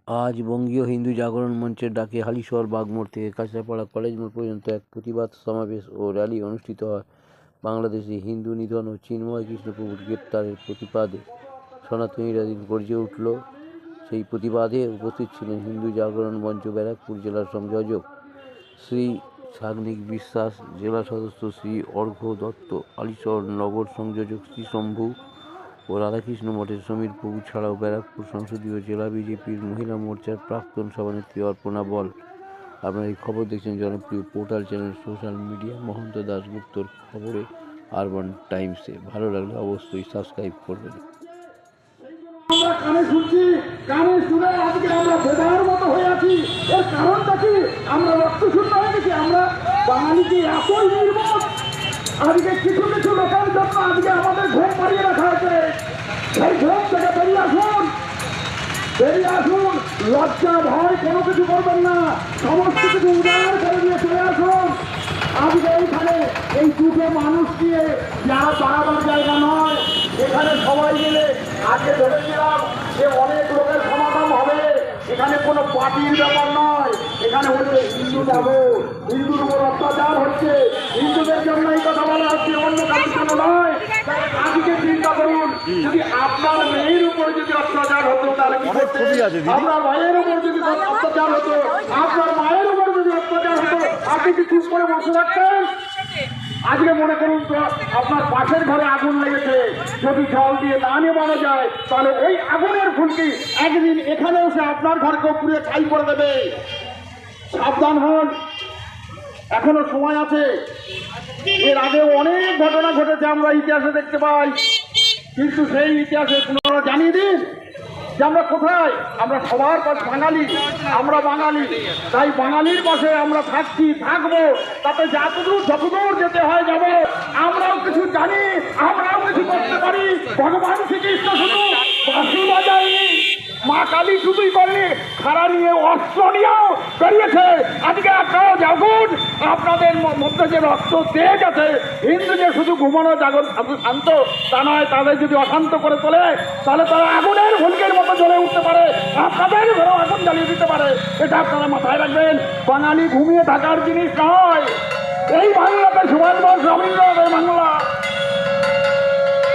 আজ বঙ্গীয় হিন্দু জাগরণ মঞ্চের ডাকে হালিশহর বাগমোড় থেকে কাঁচরাপাড়া কলেজ মোড় পর্যন্ত এক প্রতিবাদ সমাবেশ ও র্যালি অনুষ্ঠিত হয়। বাংলাদেশে হিন্দু নিধন ও চিন্ময় কৃষ্ণপ্রভুর গ্রেপ্তারের প্রতিবাদে সনাতনীরা দিন গর্জে উঠল। সেই প্রতিবাদে উপস্থিত ছিলেন হিন্দু জাগরণ মঞ্চ ব্যারাকপুর জেলার সংযোজক শ্রী সাগ্নিক বিশ্বাস, জেলা সদস্য শ্রী অর্ঘ্য দত্ত, হালিশহর নগর সংযোজক শ্রী শম্ভু ও রাধাকৃষ্ণ মঠের সমীর প্রভু ছাড়াও ব্যারাকপুর সংসদীয় জেলা বিজেপির মহিলা মোর্চার প্রাক্তন সভানেত্রী অর্পণা বল। আপনারা এই খবর দেখছেন জনপ্রিয় portal channel social media Mahanta দাশগুপ্তর খবরে আরবান টাইমসে। ভালো লাগলে অবশ্যই সাবস্ক্রাইব করবেন। আমরা কানে শুনছি, কানে শুনে আজকে আমরা বোঝার মতো হয়ে আছি। এর কারণটা কি? আমরা রক্ত শূন্য হয়ে গেছি। আমরা বাঙালিকে এতই নির্মম, আজকে কিছু কিছু লোকের জন্য আজকে আমাদের ঘুম পাড়িয়ে রাখা হয়েছে। সেই ঘুম থেকে বেরিয়ে আসুন, বেরিয়ে আসুন। লজ্জা ভয় কোনো কিছু করবেন না, সমস্ত কিছু উদাহরণ করে দিয়ে চলে আসুন। আজকে এইখানে এই দুটো মানুষ দিয়ে যারা দাঁড়াবার জায়গা নয়, এখানে সবাই মিলে আজকে ভেবেছিলাম যে অনেক লোকের সমাগম হবে। এখানে কোনো পার্টির ব্যাপার নয়, এখানে হচ্ছে হিন্দু যাবো, হিন্দুর উপর অত্যাচার হচ্ছে, হিন্দুদের জন্য এই কথা বলা হচ্ছে, অন্য কারোর জন্য নয়। আজকে চিন্তা করুন, যদি আপনার মেয়ের উপর যদি অত্যাচার হতো তাহলে কি করতে? আপনার ভাইয়ের উপর যদি অত্যাচার হতো, আপনার মায়ের উপর যদি অত্যাচার হতো, আপনি কি চুপ করে বসে থাকতেন? আজকে মনে করুন তো আপনার পাশের ঘরে আগুন লেগেছে, যদি জল দিয়ে না নেবানো যায় তাহলে ওই আগুনের ফুলকি একদিন এখানে এসে আপনার ঘরকে পুড়ে ছাই করে দেবে। সাবধান হন, এখনো সময় আছে। এর আগে অনেক ঘটনা ঘটেছে, আমরা ইতিহাসে দেখতে পাই, কিন্তু সেই ইতিহাসে পুনরায় জানিয়ে দিন যে আমরা কোথায়। আমরা সবার পাশ বাঙালি, আমরা বাঙালি, তাই বাঙালির পাশে আমরা থাকছি, থাকবো। তাতে যতদূর যেতে হয় যাবো। আমরাও কিছু জানি, আমরাও কিছু করতে পারি। ভগবান শ্রীকৃষ্ণ শুধু বাঁশি বাজায়নি, মা কালী শুধুই করেনি, খাড়া নিয়ে অস্ত্র নিয়েও বেরিয়েছে। আজকে আপনারাও জাগুন, আপনাদের মধ্যে যে রক্ত তেজ আছে, হিন্দু যে শুধু ঘুমানো জাগর শান্ত তা নয়, তাদের যদি অশান্ত করে তোলে তাহলে তারা আগুনের ভুলকের মতো জ্বলে উঠতে পারে, আপনাদের ঘরেও আগুন জ্বালিয়ে দিতে পারে। এটা আপনারা মাথায় রাখবেন। বাঙালি ঘুমিয়ে থাকার জিনিস নয়। এই বাংলাতে সুভাষ বোস রবীন্দ্রনাথের বাংলা।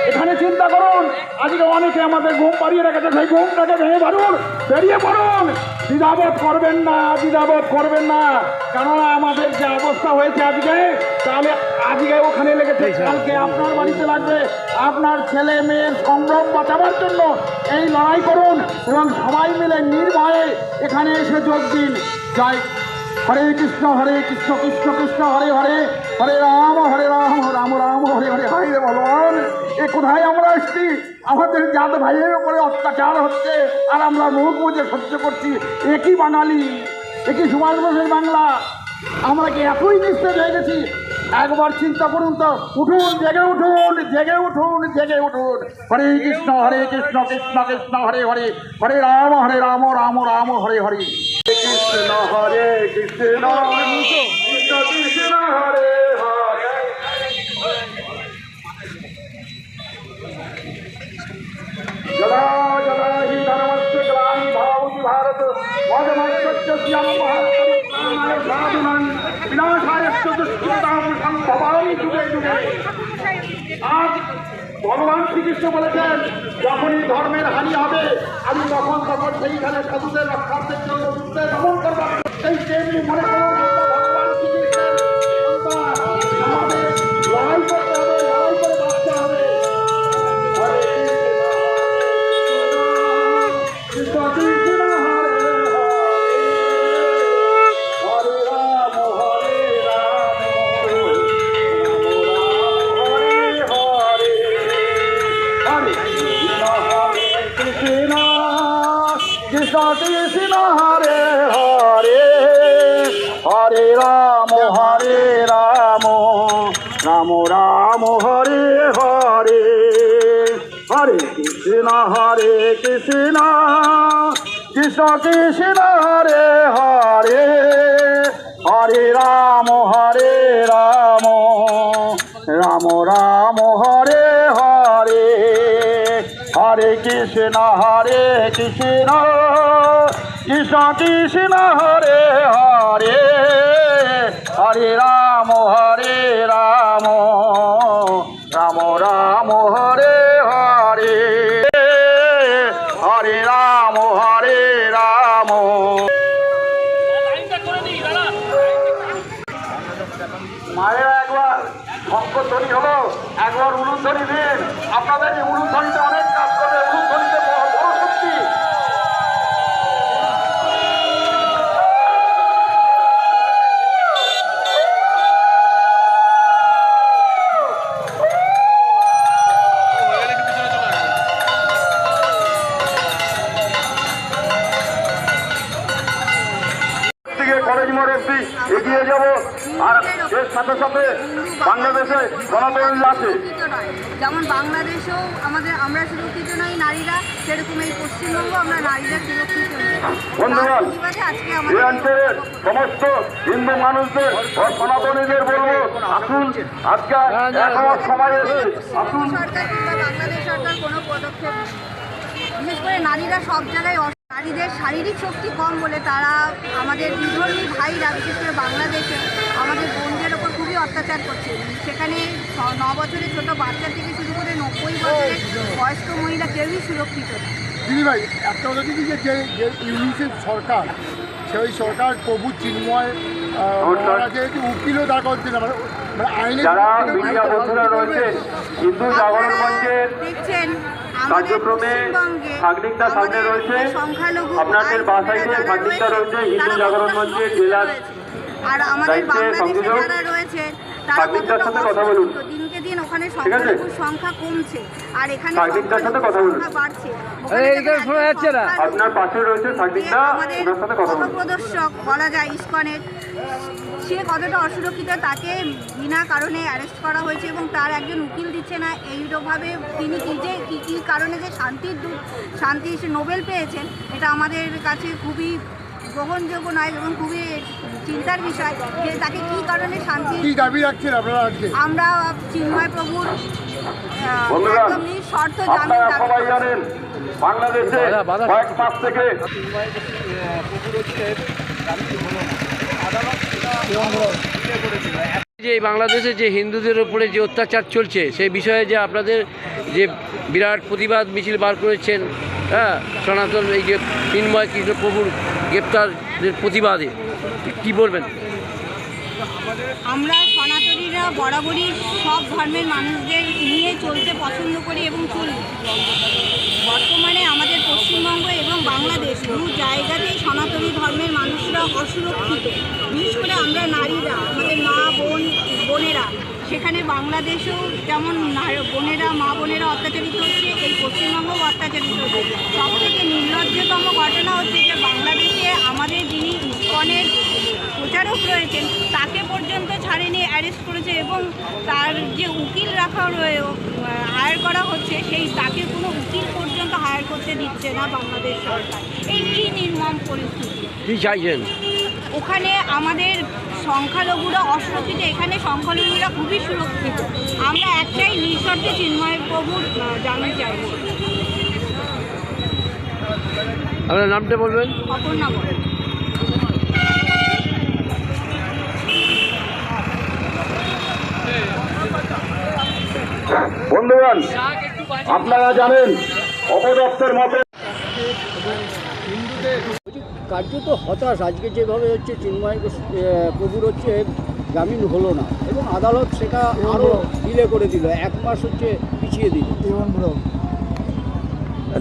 এখানে চিন্তা করুন, আজকে অনেকে আমাদের ঘুম পাড়িয়ে রেখেছে, সেই ঘুমটাকে ভেঙে পারুন, বেরিয়ে পড়ুন। দ্বিধাবোধ করবেন না, দ্বিধাবোধ করবেন না। কেননা আমাদের যে অবস্থা হয়েছে আজকে, তাহলে আজকে ওখানে লেগেছে, কালকে আপনার বাড়িতে লাগবে। আপনার ছেলে মেয়ের সম্ভ্রম বাঁচাবার জন্য এই লড়াই করুন এবং সবাই মিলে নির্ভয়ে এখানে এসে যোগ দিন। জয় হরে কৃষ্ণ কৃষ্ণ কৃষ্ণ হরে হরে, হরে রাম রাম রাম হরে হরে। হাই রে ভগবান, এ কোথায় আমরা এসছি? আমাদের জাত ভাইয়ের উপরে অত্যাচার হচ্ছে আর আমরা মুখ বুঝে সহ্য করছি। একই বাঙালি, একই সুভাষ বোসের বাংলা। আমরা কি এতই নিস্তেজ হয়ে গেছি? একবার চিন্তা করুন তো, উঠুন, জেগে উঠুন, জেগে উঠুন, জেগে উঠুন। হরে কৃষ্ণ কৃষ্ণ কৃষ্ণ হরে হরে, হরে রাম রাম রাম হরে হরে। কৃষ্ণ হরে কৃষ্ণ কৃষ্ণ কৃষ্ণ হরে হরে। যদা যদা হি ধর্মস্য গ্লানি ভবতি ভারত মদমস্য শ্যাম সাধুনাং বিনাশায়স্য দুষ্কৃতাম সম্ভবামি যুগে যুগে। আজ ভগবান শ্রীকৃষ্ণ বলেছেন, যখনই ধর্মের হানি হবে আমি তখন সেইখানে সাধুদের রক্ষার্থের জন্য যুদ্ধে দমন করবার। সেই তেমনি মনে করুন, ভগবান শ্রীকৃষ্ণের আমাদের লড়াই করতে হবে, লড়াই করে বাঁচতে হবে। কৃষ্ণ কৃষ্ণ হরে হরে, হরে রাম কৃষ্ণ কৃষ্ণ হরে হরে, হরে রাম রাম রাম হরে হরে। হরে কৃষ্ণ কৃষ্ণ কৃষ্ণ হরে হরে, হরে রাম রাম রাম হরে হরে। হরে কৃষ্ণ কৃষ্ণ হরে কৃষ্ণ কৃষ্ণ কৃষ্ণ হরে হরে হরে রাম রাম রাম হরে হরে হরে রাম মায়েরা একবার শঙ্করধ্বনি হলো, একবার উলুধ্বনি দিন। আপনাদের এই উলুধ্বনিতে অনেক কাজ করবে, উলুধ্বনিতে বড় শক্তি। কলেজ মোড় অব্দি এগিয়ে যাব, আর এর সাথে সাথে বাংলাদেশে সনাতনী আছে। যেমন বাংলাদেশেও আমরা সুরক্ষিত নই নারীরা, সেরকম এই পশ্চিমবঙ্গ আমরা নারীরা সুরক্ষিত নই। ধন্যবাদ। এই অঞ্চলের সমস্ত হিন্দু মানুষদের ও সনাতনীদের বলবো, আসুন, আজকে এখনো সময় এসেছে, আসুন। সরকার কিংবা বাংলাদেশ সরকার কোনো পদক্ষেপ নেই। বিশেষ করে নারীরা সব জায়গায় নারীদের শারীরিক শক্তি কম বলে তারা আমাদের বিধর্মী ভাইরা, বিশেষ করে বাংলাদেশে আমাদের বোনদের ওপর খুবই অত্যাচার করছে। সেখানে 9 বছরের ছোট বাচ্চা থেকে শুরু করে 90 বছরের বয়স্ক মহিলা কেউই সুরক্ষিত না। দিদি ভাই, একটা কথা দিদি, যে ইউনিসেফ সরকার, সেই সরকার প্রভু চিন্ময় যেহেতু উকিলও দাঁড় করছে না, মানে আইনে যারা মিডিয়া বন্ধুরা রয়েছেন, হিন্দু জাগরণ মঞ্চের দেখছেন কার্যক্রমে সাংনিকটা সামনে রয়েছে, আপনাদের বাসায় সাংনিকটা রয়েছে হিন্দু জাগরণ মঞ্চের জেলা আর আমাদের বাংলাদেশে যারা রয়েছে তারা সাংনিকটার সাথে কথা বলুন। দিনকে দিন ওখানে সংখ্যালঘুর সংখ্যা কমছে আর এখানে সাংনিকটার সাথে কথা বলুন, বাড়ছে। আপনার পাশে রয়েছে সাংনিকটা, ওনার সাথে কথা বলুন। প্রদর্শক বলা যায় ইসকনের, সে কতটা অসুরক্ষিত, তাকে বিনা কারণে অ্যারেস্ট করা হয়েছে এবং তার একজন উকিল দিচ্ছে না। এইভাবে তিনি কী কারণে যে শান্তি নোবেল পেয়েছেন, এটা আমাদের কাছে খুবই গ্রহণযোগ্য নয় এবং খুবই চিন্তার বিষয় যে তাকে কী কারণে শান্তি দাবি রাখছেন আপনারা আজকে। আমরা চিন্ময় প্রভুর একদম নিঃশর্ত আপনারা সবাই জানেন, বাংলাদেশে কয়েক মাস থেকে যে বাংলাদেশে যে হিন্দুদের উপরে যে অত্যাচার চলছে সেই বিষয়ে যে আপনাদের যে বিরাট প্রতিবাদ মিছিল বার করেছেন, হ্যাঁ, সনাতন এই যে চিন্ময় কৃষ্ণ প্রভুর গ্রেপ্তারের প্রতিবাদে কি বলবেন? আমরা সনাতনীরা বরাবরই সব ধর্মের মানুষদের নিয়ে চলতে পছন্দ করি এবং চলি। বর্তমানে আমাদের পশ্চিমবঙ্গ এবং বাংলাদেশ দু জায়গাতেই সনাতনী ধর্মের মানুষরা অসুরক্ষিত। বিশেষ করে আমরা নারীরা, আমাদের বোনেরা, সেখানে বাংলাদেশেও যেমন মা বোনেরা অত্যাচারিত হচ্ছে, এই পশ্চিমবঙ্গও অত্যাচারিত হচ্ছে। সবথেকে নির্লজ্জতম ঘটনা হচ্ছে যে বাংলাদেশে আমাদের যিনি ইসকনের প্রচারক রয়েছেন তাকে পর্যন্ত ছাড়েনি, অ্যারেস্ট করেছে এবং তার যে উকিল হায়ার করা হচ্ছে তাকে কোনো উকিল পর্যন্ত হায়ার করতে দিচ্ছে না বাংলাদেশ সরকার। এই কী নির্মম পরিস্থিতি! কী চাইছেন? ওখানে আমাদের সংখ্যালঘুরা অসুরক্ষিত, এখানে সংখ্যালঘুরা খুবই সুরক্ষিত। আমরা একটাই নিঃশর্তে চিন্ময় প্রভুর জামিন চাইছি। আপনার নামটা বলবেন? অপর্ণা বলেন। বন্ধুগণ, আপনারা জানেন অপদপ্তের মতো কার্যত হতাশ। আজকে যেভাবে হচ্ছে চিন্ময় প্রভুর হচ্ছে জামিন হলো না এবং আদালত সেটা আরও ডিলে করে দিল, 1 মাস হচ্ছে পিছিয়ে দিল।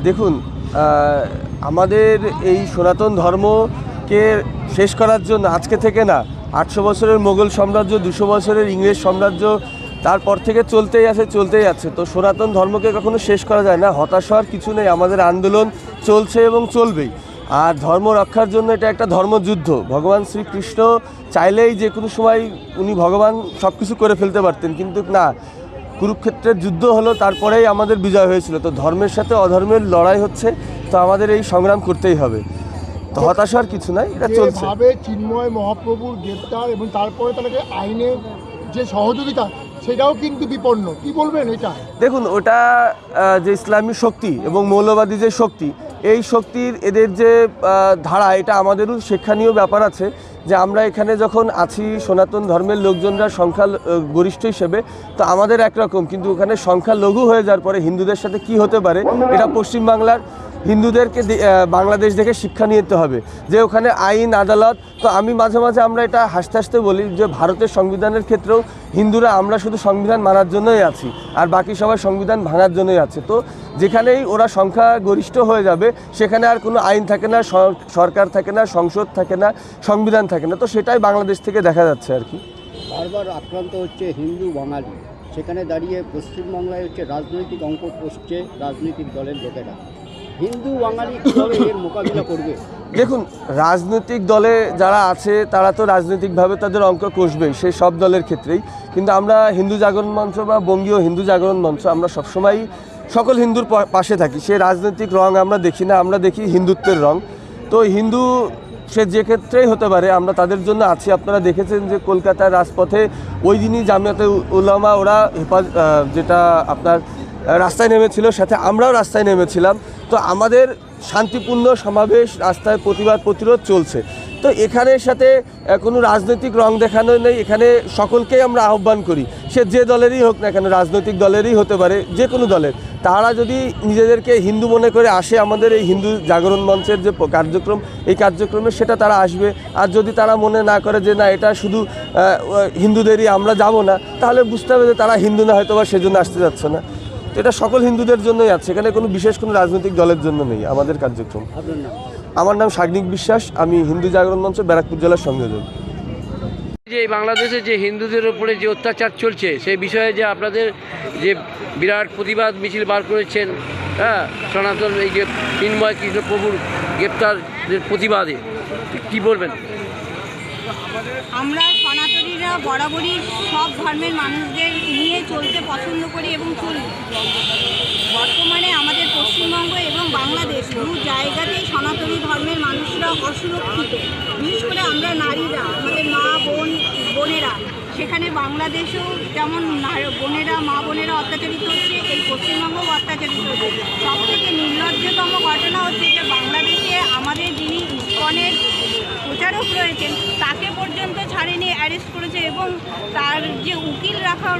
দেখুন, আমাদের এই সনাতন ধর্মকে শেষ করার জন্য আজকে থেকে না, 800 বছরের মোগল সাম্রাজ্য, 200 বছরের ইংরেজ সাম্রাজ্য, তারপর থেকে চলতেই আছে। তো সনাতন ধর্মকে কখনো শেষ করা যায় না। হতাশ হওয়ার কিছু নেই, আমাদের আন্দোলন চলছে এবং চলবেই। আর ধর্ম রক্ষার জন্য এটা একটা ধর্মযুদ্ধ। ভগবান শ্রীকৃষ্ণ চাইলেই যে কোনো সময় উনি ভগবান সব কিছু করে ফেলতে পারতেন, কিন্তু না, কুরুক্ষেত্রের যুদ্ধ হলো, তারপরেই আমাদের বিজয় হয়েছিল। তো ধর্মের সাথে অধর্মের লড়াই হচ্ছে, তো আমাদের এই সংগ্রাম করতেই হবে। তো হতাশ হওয়ার কিছু নাই, এটা চলছে। চিন্ময় মহাপ্রভুর গ্রেপ্তার এবং তারপরে তাকে আইনের যে সহযোগিতা, সেটাও কিন্তু বিপন্ন। কি বলবেন এটা? দেখুন, ওটা যে ইসলামী শক্তি এবং মৌলবাদী যে শক্তি, এই শক্তির এদের যে ধারা, এটা আমাদেরও শিক্ষণীয় ব্যাপার আছে যে আমরা এখানে যখন আছি সনাতন ধর্মের লোকজনরা সংখ্যা গরিষ্ঠ হিসেবে, তো আমাদের একরকম, কিন্তু ওখানে সংখ্যা লঘু হয়ে যাওয়ার পরে হিন্দুদের সাথে কি হতে পারে, এটা পশ্চিমবাংলার হিন্দুদেরকে বাংলাদেশ দেখে শিক্ষা নিতে হবে যে ওখানে আইন আদালত। তো আমি মাঝে মাঝে আমরা এটা হাসতে হাসতে বলি যে ভারতের সংবিধানের ক্ষেত্রেও হিন্দুরা আমরা শুধু সংবিধান মানার জন্যই আছি, আর বাকি সবাই সংবিধান ভাঙার জন্যই আছে। তো যেখানেই ওরা সংখ্যা গরিষ্ঠ হয়ে যাবে সেখানে আর কোনো আইন থাকে না, সরকার থাকে না, সংসদ থাকে না, সংবিধান থাকে না। তো সেটাই বাংলাদেশ থেকে দেখা যাচ্ছে আর কি। বারবার আক্রান্ত হচ্ছে হিন্দু বাঙালি, সেখানে দাঁড়িয়ে পশ্চিমবাংলায় হচ্ছে রাজনৈতিক অঙ্ক কষছে রাজনৈতিক দলের লোকেরা। হিন্দু বাঙালি কীভাবে এর মোকাবিলা করবে? দেখুন, রাজনৈতিক দলে যারা আছে তারা তো রাজনৈতিকভাবে তাদের অঙ্ক কষবেই, সে সব দলের ক্ষেত্রেই। কিন্তু আমরা হিন্দু জাগরণ মঞ্চ বা বঙ্গীয় হিন্দু জাগরণ মঞ্চ আমরা সবসময়ই সকল হিন্দুর পাশে থাকি। সে রাজনৈতিক রং আমরা দেখি না, আমরা দেখি হিন্দুত্বের রং। তো হিন্দু সে যে ক্ষেত্রেই হতে পারে, আমরা তাদের জন্য আছি। আপনারা দেখেছেন যে কলকাতার রাজপথে ওই দিনই জামিয়াতে উলামা ওরা যেটা আপনার রাস্তায় নেমেছিল, সাথে আমরাও রাস্তায় নেমেছিলাম। তো আমাদের শান্তিপূর্ণ সমাবেশ, রাস্তায় প্রতিবাদ প্রতিরোধ চলছে। তো এখানের সাথে কোনো রাজনৈতিক রং দেখানো নেই, এখানে সকলকেই আমরা আহ্বান করি, সে যে দলেরই হোক না কেন, রাজনৈতিক দলেরই হতে পারে, যে কোনো দলের। তারা যদি নিজেদেরকে হিন্দু মনে করে আসে আমাদের এই হিন্দু জাগরণ মঞ্চের যে কার্যক্রম, এই কার্যক্রমে, সেটা তারা আসবে। আর যদি তারা মনে না করে যে না এটা শুধু হিন্দুদেরই, আমরা যাব না, তাহলে বুঝতে হবে যে তারা হিন্দু না, হয়তো বা সেজন্য আসতে যাচ্ছে না। তো এটা সকল হিন্দুদের জন্যই আছে, এখানে কোনো বিশেষ কোনো রাজনৈতিক দলের জন্য নেই আমাদের কার্যক্রম। আপনার নাম? আমার নাম সাগ্নিক বিশ্বাস, আমি হিন্দু জাগরণ মঞ্চ ব্যারাকপুর জেলার সংযোজক। যে বাংলাদেশে যে হিন্দুদের উপরে যে অত্যাচার চলছে সেই বিষয়ে যে আপনাদের যে বিরাট প্রতিবাদ মিছিল বার করেছেন, হ্যাঁ, সনাতন এই যে চিন্ময় কৃষ্ণ প্রভুর গ্রেপ্তারের প্রতিবাদে, কি বলবেন? আমরা সনাতনীরা বরাবরই সব ধর্মের মানুষদের নিয়ে চলতে পছন্দ করি এবং চলি। বর্তমানে আমাদের পশ্চিমবঙ্গ এবং বাংলাদেশ দু জায়গাতেই সনাতনী ধর্মের মানুষরা অসুরক্ষিত। বিশেষ করে আমরা নারীরা, আমাদের বোনেরা, সেখানে বাংলাদেশেও যেমন বোনেরা, বোনেরা অত্যাচারিত হচ্ছে, এই পশ্চিমবঙ্গও অত্যাচারিত হচ্ছে। সব থেকে নির্লজ্জতম ঘটনা হচ্ছে যে বাংলাদেশে আমাদের যিনি ইসকনের প্রচারক রয়েছেন তাকে পর্যন্ত ছাড়েনি, অ্যারেস্ট করেছে, এবং তার যে উকিল রাখা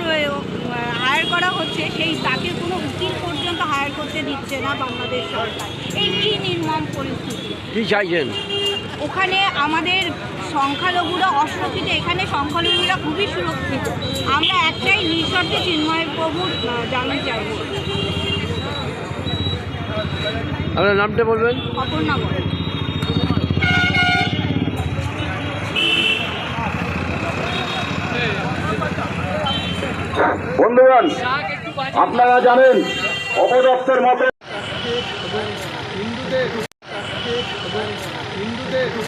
হায়ার করা হচ্ছে, সেই তাকে কোনো উকিল পর্যন্ত হায়ার করতে দিচ্ছে না বাংলাদেশ সরকার। এই কী নির্মম পরিস্থিতি! কী চাইছেন? ওখানে আমাদের সংখ্যালঘুরা অসুরক্ষিত, এখানে সংখ্যালঘুরা খুবই সুরক্ষিত। আমরা একটাই নিঃশর্তে চিন্ময় প্রভুর জামিন চাইব। আপনার নামটা বলবেন? অপর্ণা বলেন। বন্ধুগণ, আপনারা জানেন অপদস্থের মতো হিন্দুদের